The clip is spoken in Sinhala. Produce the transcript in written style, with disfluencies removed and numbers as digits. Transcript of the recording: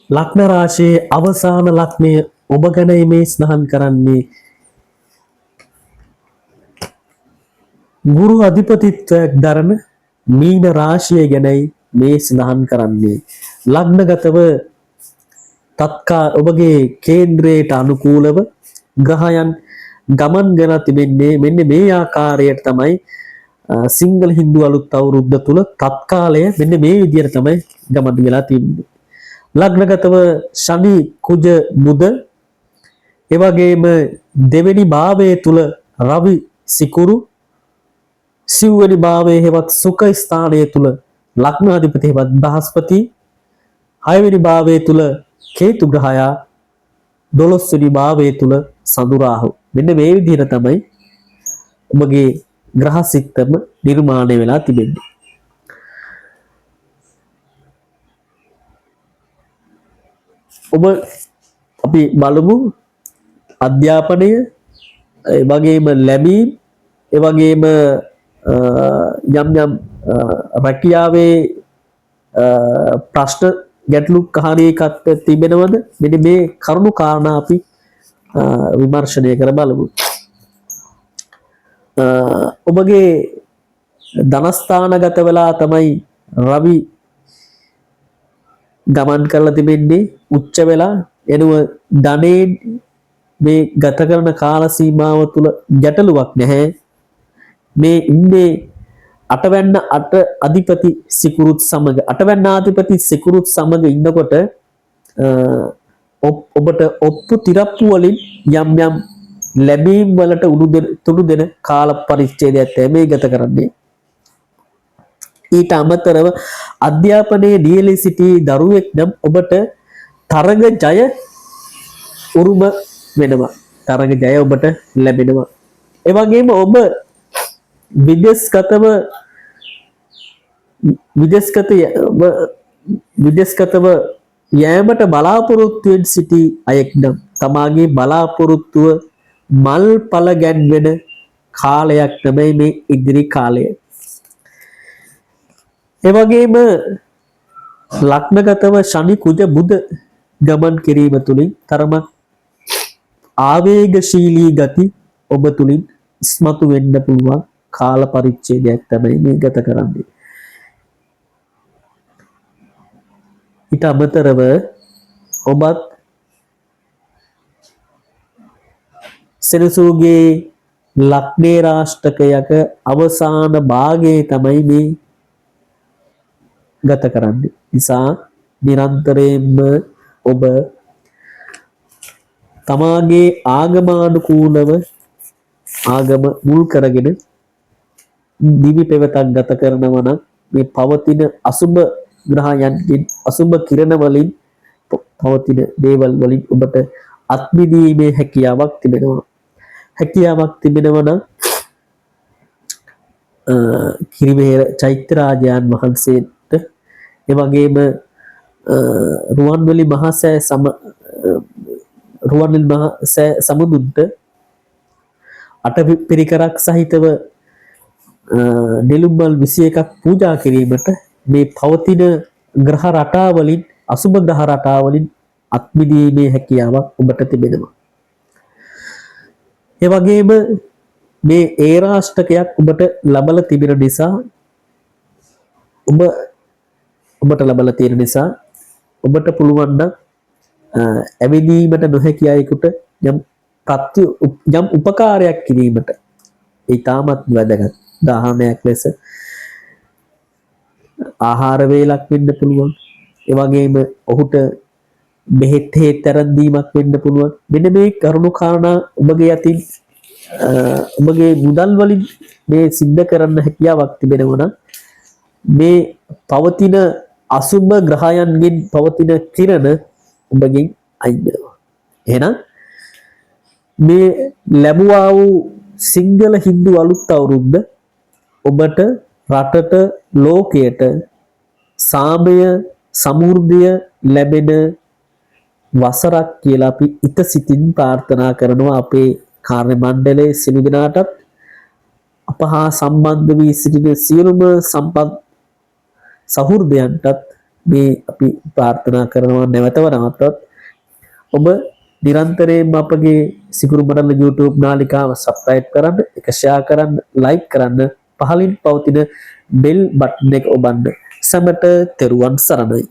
ලග්න රාශියේ අවසාන ලග්නය ඔබ ගැන මේ ස්නහන් කරන්නේ ගුරු අධිපතිත්වයක් දරන මීන රාශිය ගැනයි මේ ස්නහන් කරන්නේ. ලග්නගතව තත්කා ඔබගේ කේන්ද්‍රයට අනුකූලව ග්‍රහයන් ගමන් ගෙන තිබෙන්නේ මෙන්න මේ ආකාරයට තමයි. සිංහල හින්දු අලුත් අවුරුද්ද තුල තත්කාලය මෙන්න මේ විදිහට තමයි ගමන් වෙලා තිබෙන්නේ. ලග්නගතව ශනි කුජ බුධ එවැගේම දෙවෙනි භාවයේ තුල රවි සිකුරු සිව්වෙනි භාවයේ හෙවත් සුඛ ස්ථානයේ තුල ලග්නාධිපති හෙවත් බ්‍රහස්පති හයවෙනි භාවයේ තුල කේතු ග්‍රහයා 12 වෙනි භාවයේ තුල සඳු රාහු මෙන්න මේ විදිහට තමයි ඔබගේ ග්‍රහ සිස්ටම නිර්මාණය වෙලා තිබෙන්නේ. ඔබ අපි බලමු අධ්‍යාපනය ඒ වගේම ලැබීම් ඒ වගේම යම් යම් රැකියාවේ ප්‍රශ්න ගැටලු කහානියකට තිබෙනවද මෙන්න මේ කරුණු කාරණා අපි විමර්ශනය කර බලමු. ඔබගේ ධනස්ථානගත වෙලා තමයි රවි ගමන් කරලා තිබෙන්නේ උච්ච වෙලා එනුව ධනෙන් මේ ගත කරන කාල සීමාව තුල ගැටලුවක් නැහැ. මේ ඉන්නේ අටවැන්න අට අධිපති සිකුරුත් සමග අටවැන්න ආධිපති සිකුරුත් සමග ඉන්නකොට ඔබට ඔප්පු තිරප්පු වලින් යම් යම් ලැබීම් වලට උණු දෙන කාල පරිච්ඡේදයක් තමයි ගත කරන්නේ. ඊට අමතරව අධ්‍යාපනයේ නියැලී සිටි දරුවෙක් නම් ඔබට තරග ජය උරුම වෙනවා. තරග ජය ඔබට ලැබෙනවා. ඒ වගේම ඔබ විදේශගතව යෑමට බලාපොරොත්තු වෙන සිටි අයෙක් නම් තමාගේ බලාපොරොත්තුව මල්ඵල ගැන්වෙන කාලයක් තමයි මේ ඉදිරි කාලය. ඒ වගේම ලග්නගතව ශනි කුජ බුධ ගමන් කිරීම තුලින් තරමක් ආවේගශීලී ගති ඔබ තුලින් ඉස්මතු වෙන්න පුළුවන් කාල පරිච්ඡේදයක් තමයි මේ ගත කරන්නේ. ඊට අමතරව ඔබත් සෙනසුගේ ලග්නේ රාෂ්ටකයක අවසාන භාගයේ තමයි මේ ගත කරන්නේ. නිසා නිරන්තරයෙන්ම ඔබ තමාගේ ආගමානුකූලව ආගම මුල් කරගෙන දිවි පෙවතක් ගත කරනවා නම් මේ පවතින අසුබ ග්‍රහයන්ගෙන් අසුබ කිරණ වලින් පවතින දේවල් වලින් ඔබට අත්මිදීමේ හැකියාවක් තිබෙනවා. හැකියාවක් තිබෙනවා නම් කිරිමේර චෛත්‍ය රාජයන් වහන්සේට ඒ වගේම රුවන්වැලි මහසෑය සමුදුන්ට අටපිරිකරක් සහිතව නෙළුම්මල් 21ක් පූජා කිරීමට මේ පවතින ග්‍රහ රටාවලින් අසුබ ග්‍රහ රටාවලින් අත්මිදීමේ හැකියාවක් ඔබට තිබෙනවා. ඒ වගේම මේ ඒරාෂ්ටකයක් ඔබට ලැබලා තිබෙන නිසා ඔබට ලැබලා තියෙන නිසා ඔබට පුළුවන් නම් ඇවිදීමට නොහැකි අයෙකුට යම් උපකාරයක් කිරීමට ඒ තාමත් වැදගත් උදාහරණයක් ලෙස ආහාර වේලක් වෙන්න පුළුවන්. ඒ වගේම ඔහුට බෙහෙත් හේතරන් දීමක් වෙන්න පුළුවන්. මෙන්න මේ කරුණු කාරණා ඔබගේ අතින් ඔබගේ මුදල් වලින් මේ සිද්ධ කරන්න හැකියාවක් තිබෙනවා නම් මේ පවතින අසුබ ග්‍රහයන්ගෙන් පවතින කිරණ ඔබගෙන් අයින් වෙනවා. එහෙනම් මේ ලැබුවා වූ සිංහල හින්දු අලුත් අවුරුද්ද ඔබට රටට ලෝකයට සාමය සමෘද්ධිය ලැබෙන වසරක් කියලා අපි ඉත සිතින් ප්‍රාර්ථනා කරනවා. අපේ කාර්ය මණ්ඩලයේ සියලු දෙනාටත් අප හා සම්බන්ධ වී සිටින සියලුම සම්පත් සහෘදයන්ටත් මේ අපි ප්‍රාර්ථනා කරනවා නැවතව නවත්තත් ඔබ නිරන්තරයෙන්ම අපගේ සිකුරු මඩල YouTube නාලිකාව සබ්ස්ක්‍රයිබ් කරන්න, එක ෂෙයා කරන්න, ලයික් කරන්න, පහලින් පවතින බෙල් බටන් එක ඔබන්න. සැමට තෙරුවන් සරණයි.